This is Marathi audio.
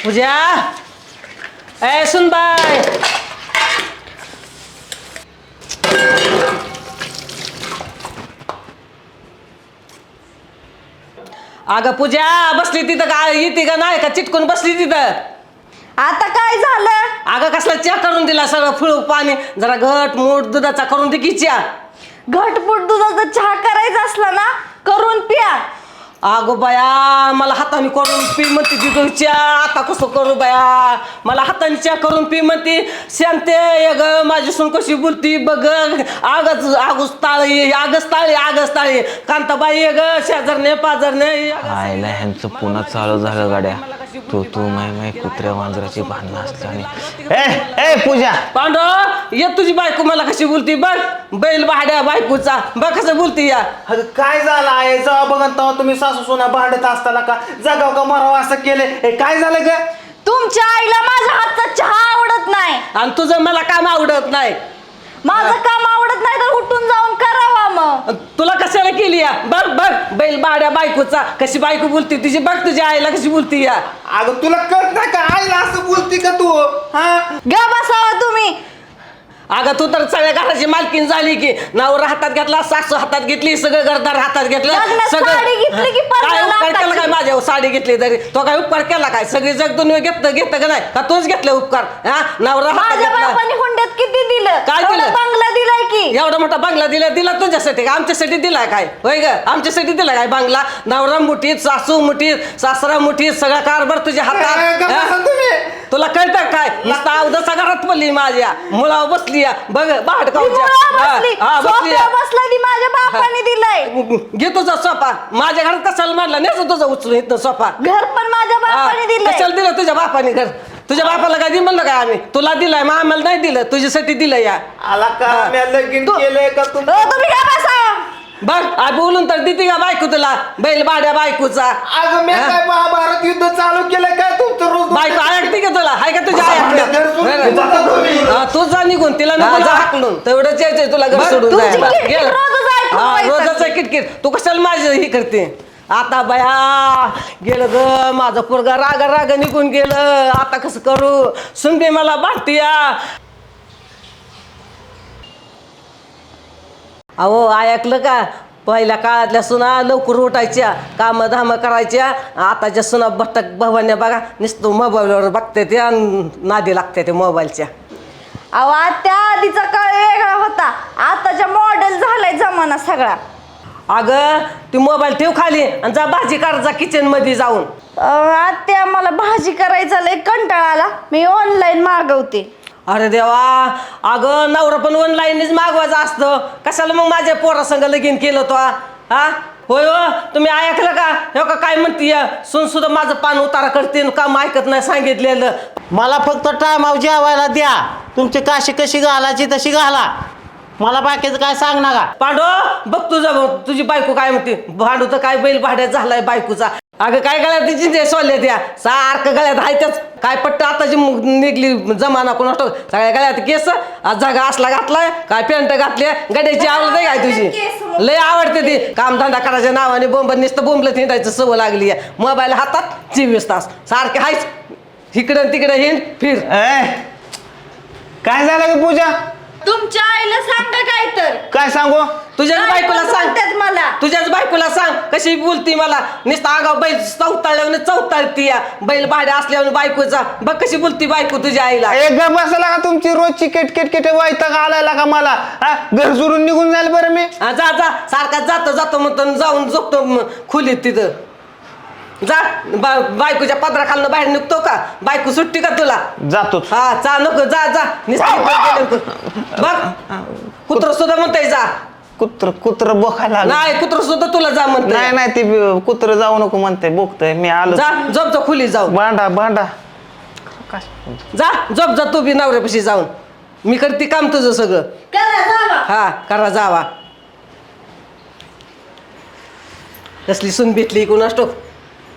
पूजा ए सुन बाय अगं पूजा बसली तिथं का येते का नाही का चिटकून बसली तिथं आता काय झालं? अगं कसला चहा करून दिला सगळं फुळ पाणी जरा घट मूठ दुधाचा करून दे की चहा घटपुट दुधाचा चहा करायचा असला ना करून प्या. अगो बाया मला हाताने करून पी म्हणते तिथं चहा आता कसं करू बाया मला हाताने चहा करून पी म्हणते शांते ग माझी सून कशी बोलती बघ आगच ताळी कांताबाई ग शेजारने पाजारने आयला ह्यांचं पुन्हा चालू झालं गाड्या तू माय कुत्र्या मांजराची भांडणं असल्याने ए पूजा पांडव ये तुझी बायको मला कशी बोलती बघ बैल भाड्या बायकोचा बघ कसं बोलती या काय झालं आहे जेव्हा बघा तेव्हा तुम्ही सासू सुना भांडत असताना का जगाव का मरावं असं केलं काय झालं ग? तुमच्या आईला माझ्या हातचा चहा आवडत नाही आणि तुझं मला काम आवडत नाही माझं काम आवडत नाही तर उठून जाऊन करावा मग. तुला कशाला केली या बघ बघ बैल भाड्या बायकोचा कशी बायको बोलती तुझी बघ तुझ्या आईला कशी बोलती या अगं तुला कळत नाही का आईला असं बोलती का तू हा ग बसावा तुम्ही. अगं तू तर सगळ्या घराची मालकीन झाली की नवरा हातात घेतला सासू हातात घेतली सगळं घरदार हातात घेतलं लग्नात साडी घेतली की काय उपकार 15 केला काय माझ्या साडी घेतली तरी तो काय उपकार केला काय सगळी जग दोन घेतं का नाही का तूच घेतलं उपकार हा नवरा हातात माझ्या घेतला बापाने हुंड्यात किती दिलं? काय दिलं? एवढा बंगला दिलाय की. एवढा मोठा बंगला दिला तुझ्यासाठी का आमच्यासाठी दिलाय काय होय ग आमच्यासाठी दिलाय काय बंगला नवरा मुठीत सासू मुठीत सासरा मुठीत सगळा कारभार तुझ्या हातात हा? तुला कळतं काय नुसता अवधसा घरात पडली माझ्या मुळावर बसली या बघ ती मुळावर बसली. सोफ्यावर बसला ती माझ्या बापाने दिलाय. घे तुझा सोफा माझ्या घरात कशाला मांडला नाही तुझा उचलून इथं सोफा घर पण माझ्या बापाने दिलंय. कशाला दिलं तुझ्या बापाने घर तुझ्या बापाला काय म्हणलं काय आम्ही तुला दिलाय मग आम्हाला नाही दिलं तुझ्यासाठी दिलं या आला का मी लगीन केलंय का तू तुम्ही काय बसा. बघ आ बोलून तर देते का बायको तुला बैल भाड्या बायकोचा अगं मी काय महाभारत युद्ध चालू केलं काय तुमचं रोज बायको ऐकते का तुला हाय का तुझ्या तू जा निघून तिला नको जा हाकलून तेवढंच यायचंय तुला घर सोडून तुझी जायला. किटकिट गेलं. रोजच ऐकून हा व्हायचं. रोजच किटकिट तू कशाला माझी ही करते आता बया गेलं ग माझं पोरगा राग निघून गेलं आता कसं करू सुनबे मला बांधतीया अहो ऐकलं का पहिल्या काळातल्या सुना लवकर उठायच्या कामं धामं करायच्या आताच्या सुना भटक भवान्या बघा नुसतं मोबाईलवर बघते ते आणि नादी लागते ते मोबाईलच्या अहो त्या आधीचा काळ वेगळा होता आताच्या मॉडेल झालाय जमाना सगळा. अगं ती मोबाईल ठेव खाली आणि जा भाजी काढ जा किचन मध्ये जाऊन आत्या मला भाजी करायचा लय कंटाळा आला मी ऑनलाईन मागवते. अरे देवा अगं नवरा पण ऑनलाईनच मागवायचं असतं कशाला मग माझ्या पोरासंग लगीन केलं तो हा होय हो तुम्ही ऐकलं का हे का काय म्हणते सुन सुद्धा माझं पान उतारा करते काम ऐकत नाही सांगितलेलं मला फक्त टायमावर जेवायला द्या तुमची काशी कशी घालायची तशी घाला मला बाकीचं काय सांग नका. पांडो बघ तुझी बायको काय म्हणते भांडू तर काय बैल भाड्यात झालाय बायकोचा अगं काय गळ्यात तिची सोडल्या त्या सारखं गळ्यात आहे त्याच काय पट्ट आताची निघली जमाना कोण असतो सगळ्या गळ्यात केस आज जागा असला घातलाय काय पॅन्ट घातली गड्याची आवड नाही काय तुझी लय आवडते ती कामधंदा करायच्या नावाने बोंब नुसतं बोंबलं हिंडायचं सवय लागली आहे मोबाईल हातात 24 तास सारखे हायच इकडं तिकडे हिंड फिर काय झालं ग पूजा तुमच्या आईला सांगा काय तर काय सांगू तुझ्याच बायकोला सांग मला तुझ्याच बायकोला सांग कशी बोलती मला नुसतं आगाव बैल चौताळल्यावर चौताळती या बैल भाड्या असल्यावर बायकोचा बघ कशी बोलती बायको तुझ्या आईला एक बसला का तुमची रोजची किटकिट वैताग आलायला का मला घर सोडून निघून जाईल बरं मी जा सारखा जातो म्हणतो जाऊन झोपतो खोलीत तिथं जा बायकोच्या पदराखालनं बाहेर निघतो का बायको सुट्टी का तुला जातो हा चा नको जा बघ कुत्र सुद्धा म्हणताय जा कुत्र बोखायला नाही कुत्र सुद्धा तुला जा म्हणतंय नाही ते कुत्र जाऊ नको म्हणते बोकतय मी आलो जा झोप खोली जाऊ भांडा जा झोप जा तू बी नवऱ्यापाशी जाऊन मी करते काम तुझं सगळं हा करा जावा कसली सून भेटली कोण असतो